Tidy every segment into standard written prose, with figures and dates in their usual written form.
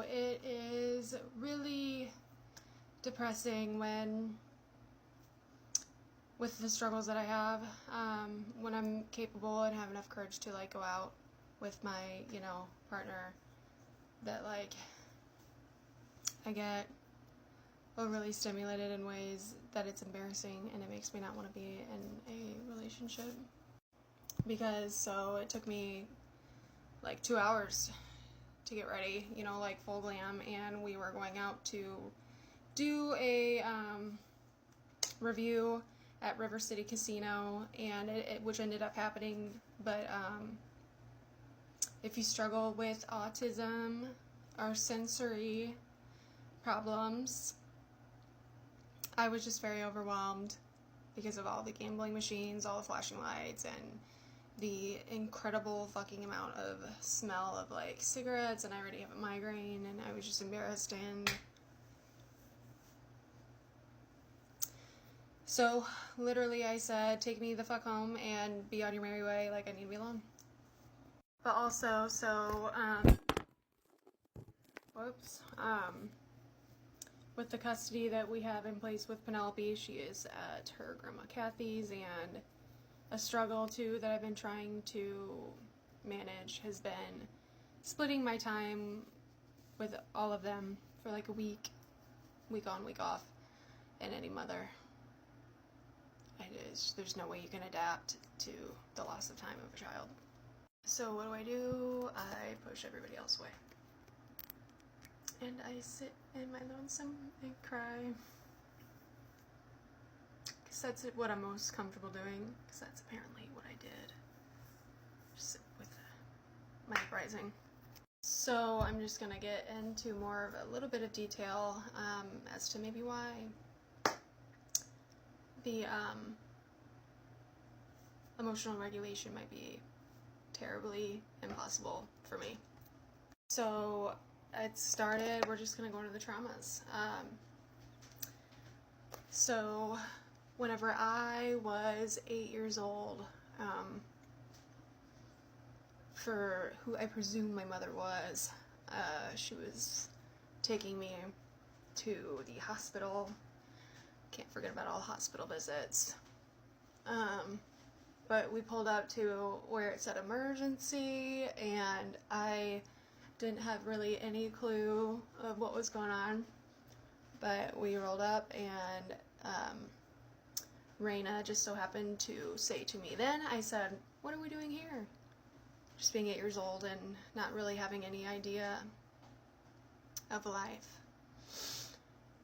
So it is really depressing with the struggles that I have, when I'm capable and have enough courage to like go out with my, partner, that like I get overly stimulated in ways that it's embarrassing, and it makes me not want to be in a relationship. So it took me like 2 hours to get ready, like full glam, and we were going out to do a review at River City Casino, and which ended up happening. But if you struggle with autism or sensory problems, I was just very overwhelmed because of all the gambling machines, all the flashing lights, and the incredible fucking amount of smell of like cigarettes, and I already have a migraine, and I was just embarrassed. And so literally I said, take me the fuck home and be on your merry way, like I need to be alone. But also, with the custody that we have in place with Penelope, she is at her grandma Kathy's, and a struggle too that I've been trying to manage has been splitting my time with all of them for like a week on, week off. And any mother, there's no way you can adapt to the loss of time of a child. So what do? I push everybody else away. And I sit in my lonesome and cry. Because that's what I'm most comfortable doing. Because that's apparently what I did. Just sit with my uprising. So I'm just going to get into more of a little bit of detail as to maybe why the emotional regulation might be terribly impossible for me. So it started, we're just going to go into the traumas. So whenever I was 8 years old, for who I presume my mother was, she was taking me to the hospital. Can't forget about all hospital visits. But we pulled up to where it said emergency, and I didn't have really any clue of what was going on. But we rolled up, and Raina just so happened to say to me then, I said, "What are we doing here?" Just being 8 years old and not really having any idea of life.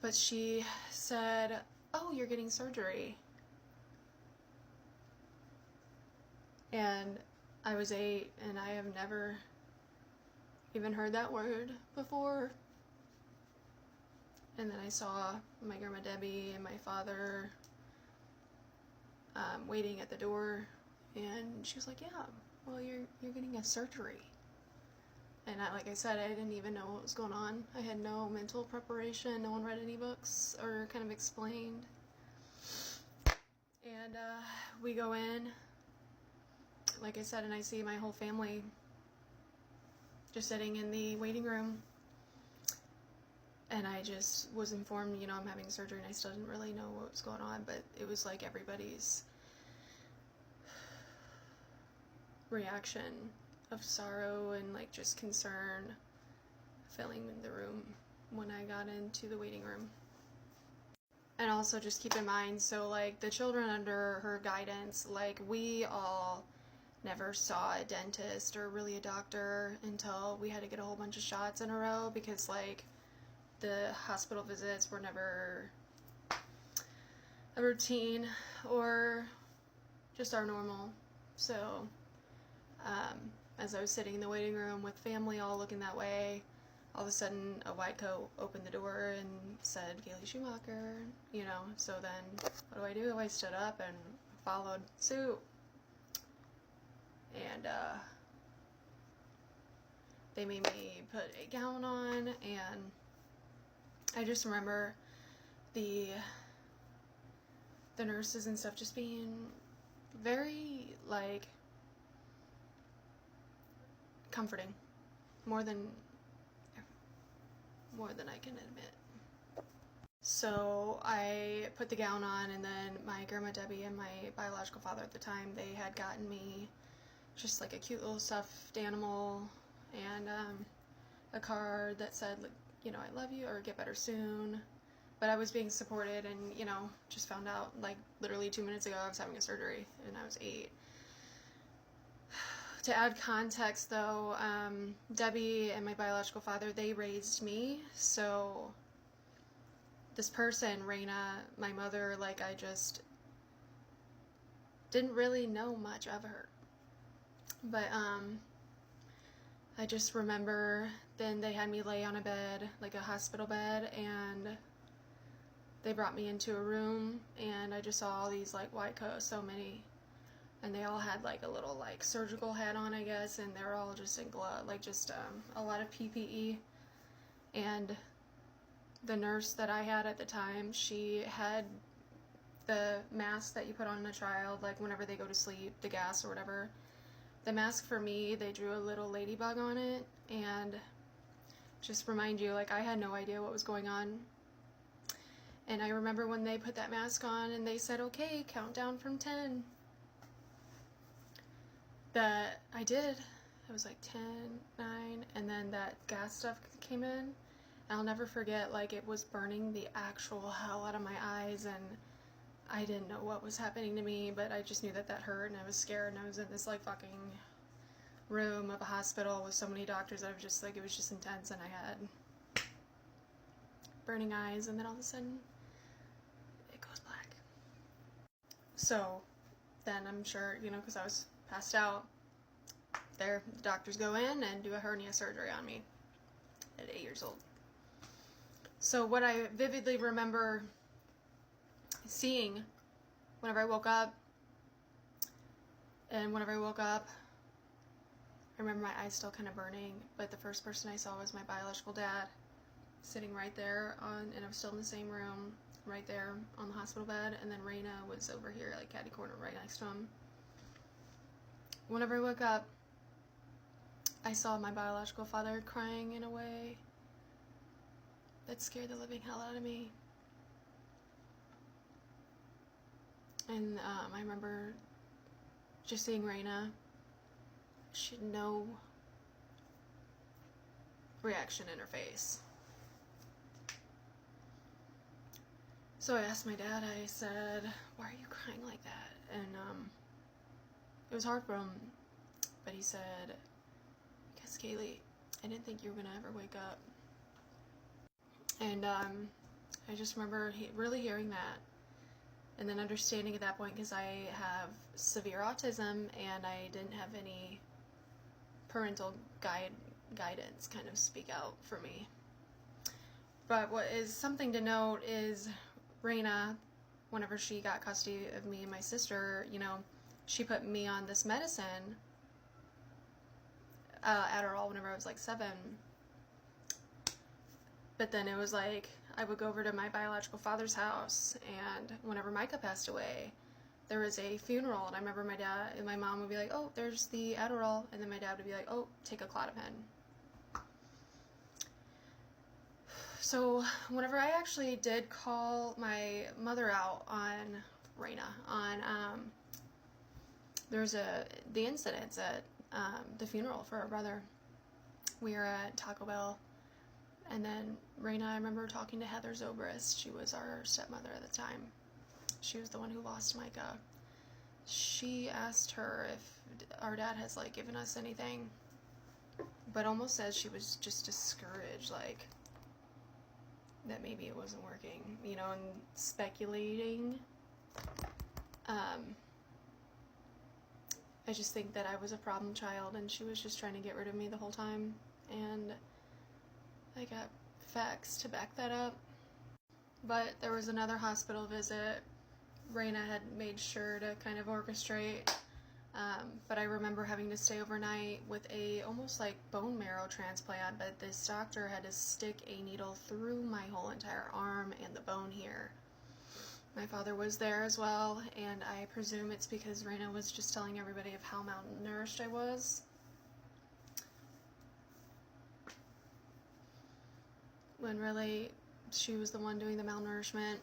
But she said, "Oh, you're getting surgery." And I was 8, and I have never even heard that word before. And then I saw my grandma Debbie and my father waiting at the door, and she was like, "Yeah, well, you're getting a surgery." And like I said, I didn't even know what was going on. I had no mental preparation. No one read any books or kind of explained. And we go in, like I said, and I see my whole family just sitting in the waiting room. And I just was informed, I'm having surgery, and I still didn't really know what was going on, but it was like everybody's reaction of sorrow and like just concern filling in the room when I got into the waiting room. And also just keep in mind, so like the children under her guidance, like we all never saw a dentist or really a doctor until we had to get a whole bunch of shots in a row, because like the hospital visits were never a routine or just our normal. So as I was sitting in the waiting room with family all looking that way, all of a sudden a white coat opened the door and said Kaylee Schumacher, so then what do? I stood up and followed suit. And they made me put a gown on, and I just remember the nurses and stuff just being very like comforting, more than more than I can admit. So I put the gown on, and then my grandma Debbie and my biological father at the time, they had gotten me just like a cute little stuffed animal and a card that said, like, you know, I love you or get better soon. But I was being supported, and, you know, just found out like literally 2 minutes ago I was having a surgery and I was 8. To add context though, Debbie and my biological father, they raised me, so this person, Raina, my mother, like, I just didn't really know much of her. But I just remember then they had me lay on a bed, like a hospital bed, and they brought me into a room, and I just saw all these like white coats, so many, and they all had like a little like surgical hat on, I guess, and they're all just in glove, like just a lot of PPE. And the nurse that I had at the time, she had the mask that you put on a child, like whenever they go to sleep, the gas or whatever. The mask for me, they drew a little ladybug on it, and just remind you, like, I had no idea what was going on. And I remember when they put that mask on and they said, okay, count down from 10. That I did. It was like 10, 9, and then that gas stuff came in. I'll never forget, like, it was burning the actual hell out of my eyes, and I didn't know what was happening to me, but I just knew that that hurt, and I was scared, and I was in this, like, fucking room of a hospital with so many doctors that I was just, like, it was just intense, and I had burning eyes, and then all of a sudden, it goes black. So, then I'm sure, you know, because I was passed out, the doctors go in and do a hernia surgery on me at 8 years old. So what I vividly remember seeing whenever I woke up, I remember my eyes still kind of burning, but the first person I saw was my biological dad sitting right there and I was still in the same room, right there on the hospital bed, and then Raina was over here, like catty corner right next to him. Whenever I woke up, I saw my biological father crying in a way that scared the living hell out of me. And I remember just seeing Raina. She had no reaction in her face. So I asked my dad, I said, why are you crying like that? And it was hard for him, but he said, because Kaylee, I didn't think you were gonna ever wake up. And I just remember really hearing that, and then understanding at that point, because I have severe autism and I didn't have any parental guidance kind of speak out for me. But what is something to note is Raina, whenever she got custody of me and my sister, you know, she put me on this medicine, Adderall, whenever I was like 7. But then it was like, I would go over to my biological father's house, and whenever Micah passed away, there was a funeral, and I remember my dad and my mom would be like, oh, there's the Adderall, and then my dad would be like, oh, take a Clonopin. So whenever I actually did call my mother out on Raina, there was the incidents at the funeral for our brother. We were at Taco Bell. And then Raina, I remember talking to Heather Zobrist. She was our stepmother at the time. She was the one who lost Micah. She asked her if our dad has, like, given us anything, but almost says she was just discouraged, like, that maybe it wasn't working, you know, and speculating. I just think that I was a problem child, and she was just trying to get rid of me the whole time, and I got facts to back that up. But there was another hospital visit Raina had made sure to kind of orchestrate, but I remember having to stay overnight with a almost like bone marrow transplant, but this doctor had to stick a needle through my whole entire arm and the bone here. My father was there as well, and I presume it's because Raina was just telling everybody of how malnourished I was. when really she was the one doing the malnourishment.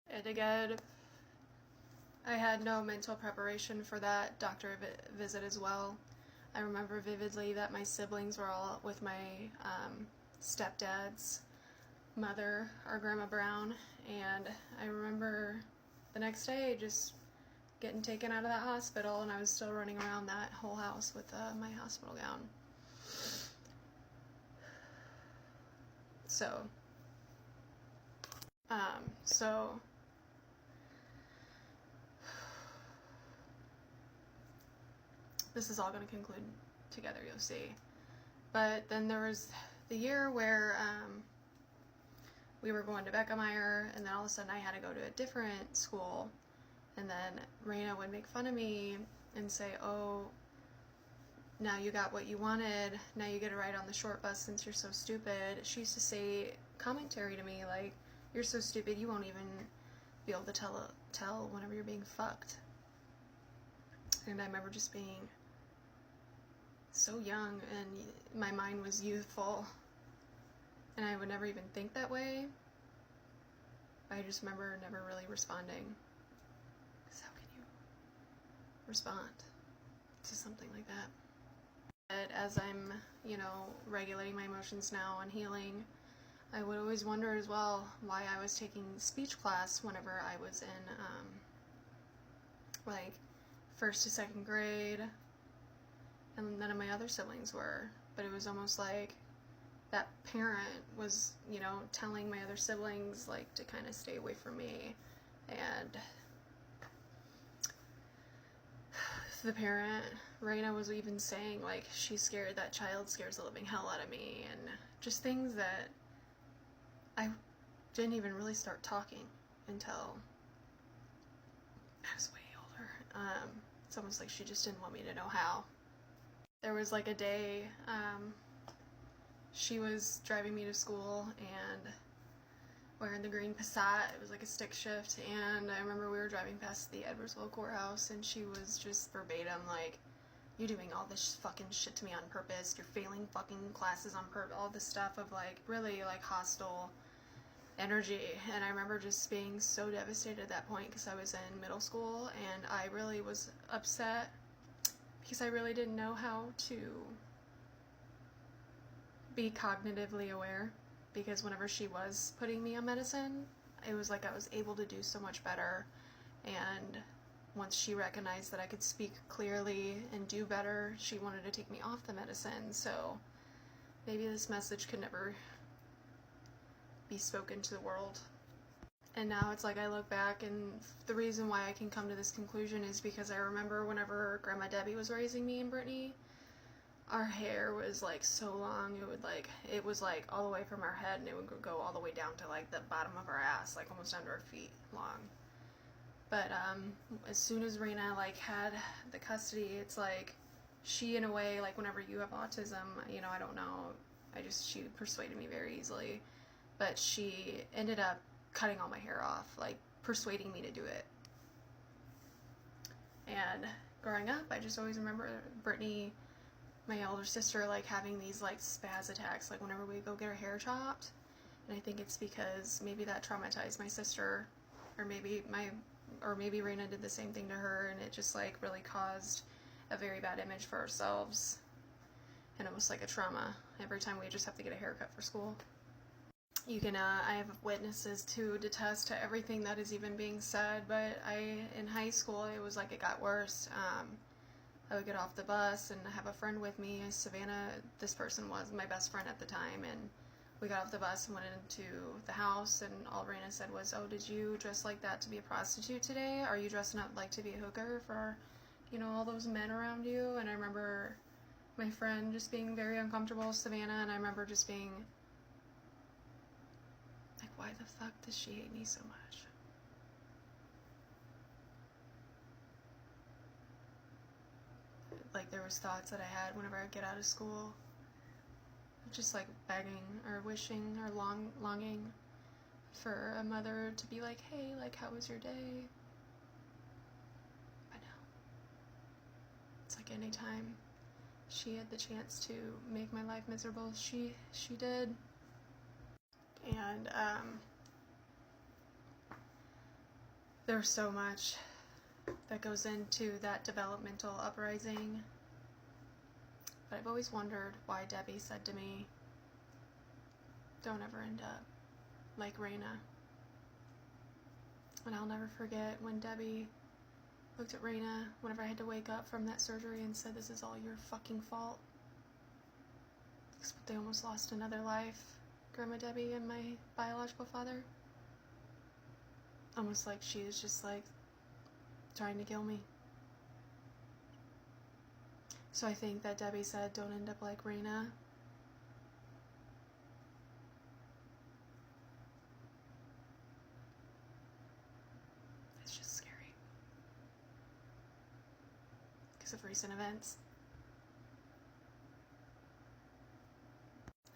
And again, I had no mental preparation for that doctor visit as well. I remember vividly that my siblings were all with my stepdad's mother, our Grandma Brown, and I remember the next day just getting taken out of that hospital, and I was still running around that whole house with my hospital gown. So this is all going to conclude together, you'll see. But then there was the year where we were going to Beckemeyer, and then all of a sudden I had to go to a different school, and then Raina would make fun of me and say, oh, now you got what you wanted, now you get a ride on the short bus since you're so stupid. She used to say commentary to me like, you're so stupid you won't even be able to tell whenever you're being fucked. And I remember just being so young, and my mind was youthful, and I would never even think that way. I just remember never really responding, because how can you respond to something like that? But as I'm, regulating my emotions now and healing, I would always wonder as well why I was taking speech class whenever I was in first to second grade, and none of my other siblings were. But it was almost like that parent was, telling my other siblings to kind of stay away from me. And the parent, Raina, was even saying she's scared, that child scares the living hell out of me, and just things that I didn't even really start talking until I was way older. It's almost like she just didn't want me to know how. There was a day, she was driving me to school and wearing the green Passat. It was a stick shift, and I remember we were driving past the Edwardsville courthouse, and she was just verbatim you're doing all this fucking shit to me on purpose, you're failing fucking classes on purpose, all this stuff of really hostile energy. And I remember just being so devastated at that point, because I was in middle school, and I really was upset because I really didn't know how to be cognitively aware, because whenever she was putting me on medicine, it was I was able to do so much better. And once she recognized that I could speak clearly and do better, she wanted to take me off the medicine. So maybe this message could never be spoken to the world. And now it's I look back, and the reason why I can come to this conclusion is because I remember whenever Grandma Debbie was raising me and Brittany, our hair was so long. It was all the way from our head, and it would go all the way down to the bottom of our ass, almost under our feet long. But as soon as Raina had the custody, it's she, in a way, whenever you have autism, I don't know, she persuaded me very easily, but she ended up cutting all my hair off, persuading me to do it. And growing up, I just always remember Brittany, my older sister, having these spaz attacks whenever we go get our hair chopped. And I think it's because maybe that traumatized my sister, or maybe Raina did the same thing to her, and it just really caused a very bad image for ourselves, and almost a trauma every time we just have to get a haircut for school. You can I have witnesses to detest to everything that is even being said, but in high school, it was it got worse. I would get off the bus and have a friend with me, Savannah. This person was my best friend at the time, and we got off the bus and went into the house, and all Raina said was, oh, did you dress like that to be a prostitute today? Are you dressing up to be a hooker for, all those men around you? And I remember my friend just being very uncomfortable, Savannah, and I remember just being why the fuck does she hate me so much? There was thoughts that I had whenever I get out of school, just begging or wishing or longing for a mother to be hey, how was your day? But no, it's anytime she had the chance to make my life miserable, she did. And there's so much that goes into that developmental uprising. But I've always wondered why Debbie said to me, don't ever end up like Raina. And I'll never forget when Debbie looked at Raina whenever I had to wake up from that surgery and said, this is all your fucking fault. Because they almost lost another life, Grandma Debbie and my biological father. Almost like she was just like trying to kill me. So I think that Debbie said, don't end up like Raina. It's just scary. Because of recent events.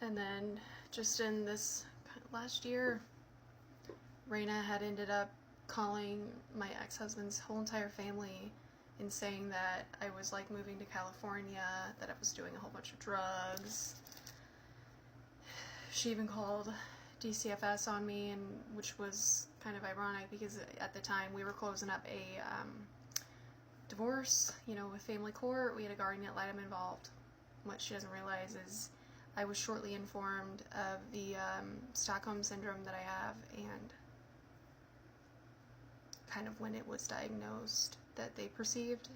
And then just in this last year, Raina had ended up calling my ex-husband's whole entire family and saying that I was like moving to California, that I was doing a whole bunch of drugs. She even called DCFS on me, and which was kind of ironic because at the time we were closing up a divorce, you know, with family court. We had a guardian ad litem involved. What she doesn't realize is I was shortly informed of the Stockholm syndrome that I have, and kind of when it was diagnosed that they perceived.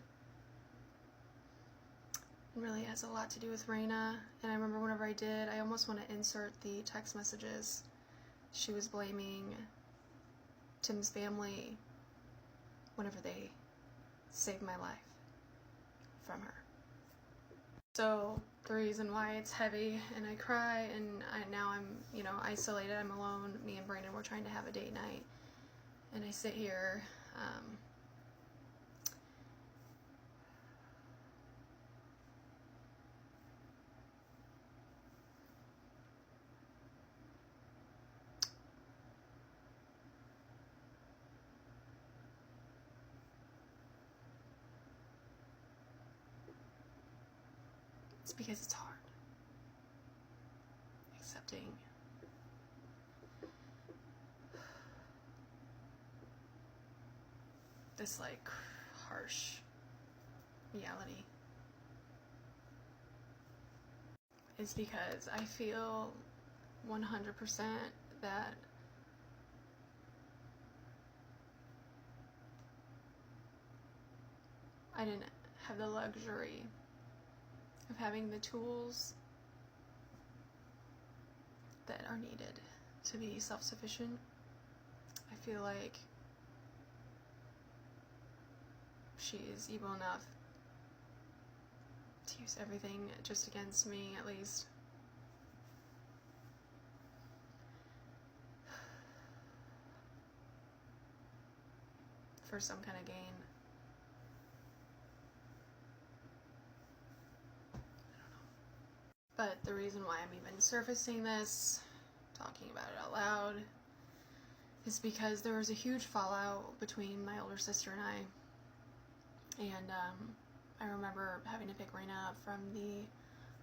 It really has a lot to do with Raina. And I remember whenever I did, I almost want to insert the text messages. She was blaming Tim's family whenever they saved my life from her. So the reason why it's heavy and I cry and now I'm, you know, isolated, I'm alone, me and Brandon were trying to have a date night, and I sit here, it's because it's hard accepting this like harsh reality. Is because I feel 100% that I didn't have the luxury of having the tools that are needed to be self-sufficient. I feel like she is evil enough to use everything just against me, at least. For some kind of gain. But the reason why I'm even surfacing this, talking about it out loud, is because there was a huge fallout between my older sister and I. And I remember having to pick Raina up from the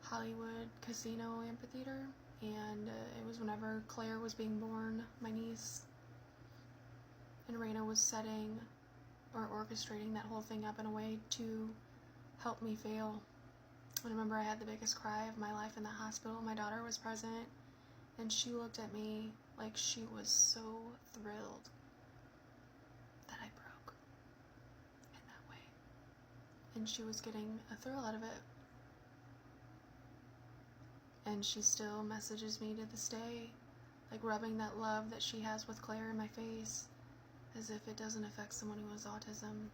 Hollywood Casino Amphitheater. And it was whenever Claire was being born, my niece. And Raina was setting or orchestrating that whole thing up in a way to help me fail. I remember I had the biggest cry of my life in the hospital. My daughter was present, and she looked at me like she was so thrilled that I broke in that way. And she was getting a thrill out of it. And she still messages me to this day, like rubbing that love that she has with Claire in my face, as if it doesn't affect someone who has autism.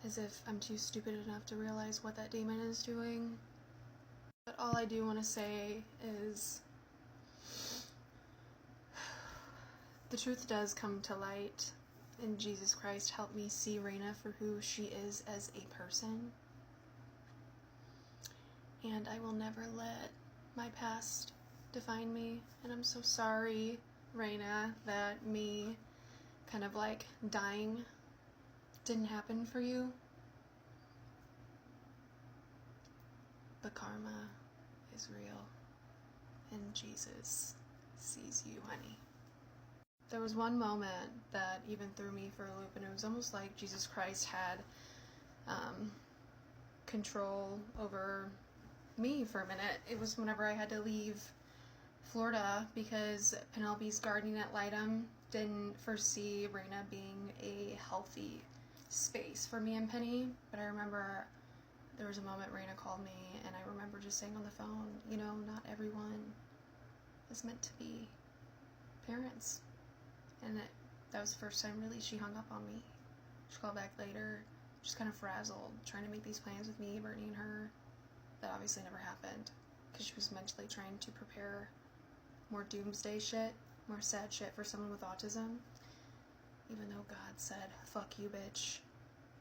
As if I'm too stupid enough to realize what that demon is doing. But all I do want to say is the truth does come to light, and Jesus Christ help me see Raina for who she is as a person. And I will never let my past define me. And I'm so sorry, Raina, that me kind of like dying didn't happen for you. But karma is real. and Jesus sees you, honey. There was one moment that even threw me for a loop, and it was almost like Jesus Christ had control over me for a minute. It was whenever I had to leave Florida because Penelope's gardening at Lightham didn't foresee Raina being a healthy space for me and Penny. But I remember there was a moment Raina called me, and I remember just saying on the phone, you know, not everyone is meant to be parents. And that was the first time really she hung up on me. She called back later, just kind of frazzled, trying to make these plans with me, Brittany, and her. That obviously never happened because she was mentally trying to prepare more doomsday shit, more sad shit for someone with autism. Even though God said, fuck you, bitch.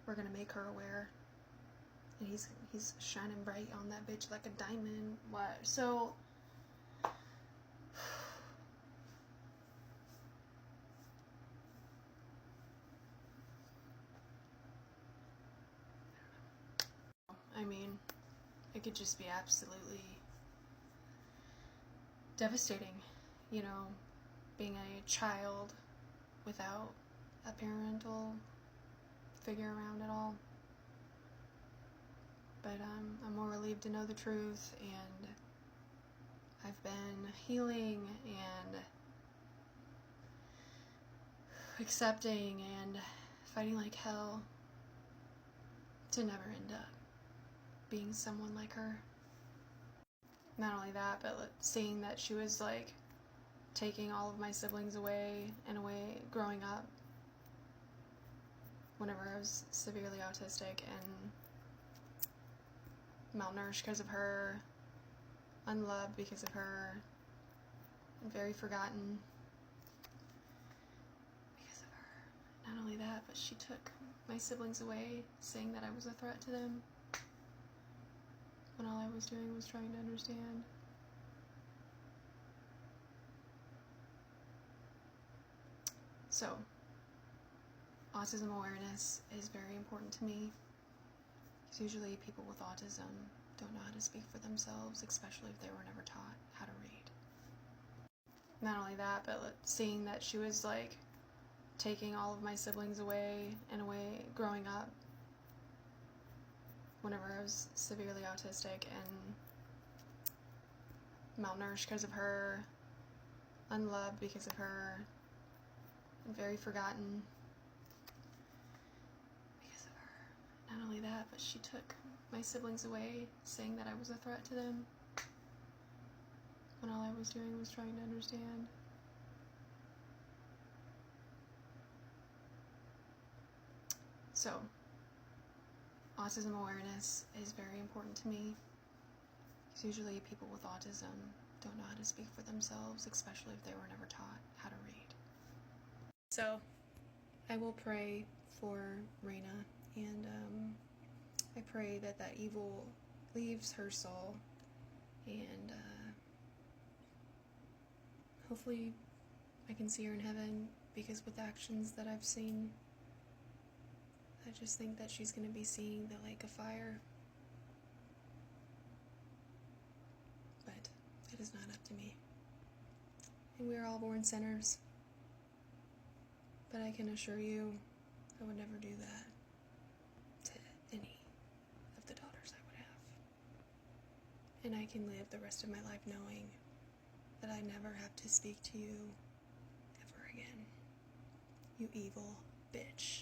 We're gonna make her aware. And he's shining bright on that bitch like a diamond. What? So I mean, it could just be absolutely devastating, you know, being a child without a parental figure around at all. But I'm more relieved to know the truth, and I've been healing and accepting and fighting like hell to never end up being someone like her. Not only that, but seeing that she was like taking all of my siblings away in a way growing up whenever I was severely autistic and malnourished because of her, unloved because of her, and very forgotten because of her. Not only that, but she took my siblings away, saying that I was a threat to them, when all I was doing was trying to understand. So, autism awareness is very important to me, because usually people with autism don't know how to speak for themselves, especially if they were never taught how to read. Not only that, but seeing that she was like taking all of my siblings away in a way growing up whenever I was severely autistic and malnourished because of her, unloved because of her, and very forgotten because of her. Not only that, but she took my siblings away, saying that I was a threat to them, when all I was doing was trying to understand. So, autism awareness is very important to me, because usually people with autism don't know how to speak for themselves, especially if they were never taught how to read. So, I will pray for Raina, and I pray that that evil leaves her soul, and hopefully I can see her in heaven, because with actions that I've seen, I just think that she's going to be seeing the lake of fire. But it is not up to me. And we are all born sinners. But I can assure you, I would never do that to any of the daughters I would have. And I can live the rest of my life knowing that I never have to speak to you ever again. You evil bitch.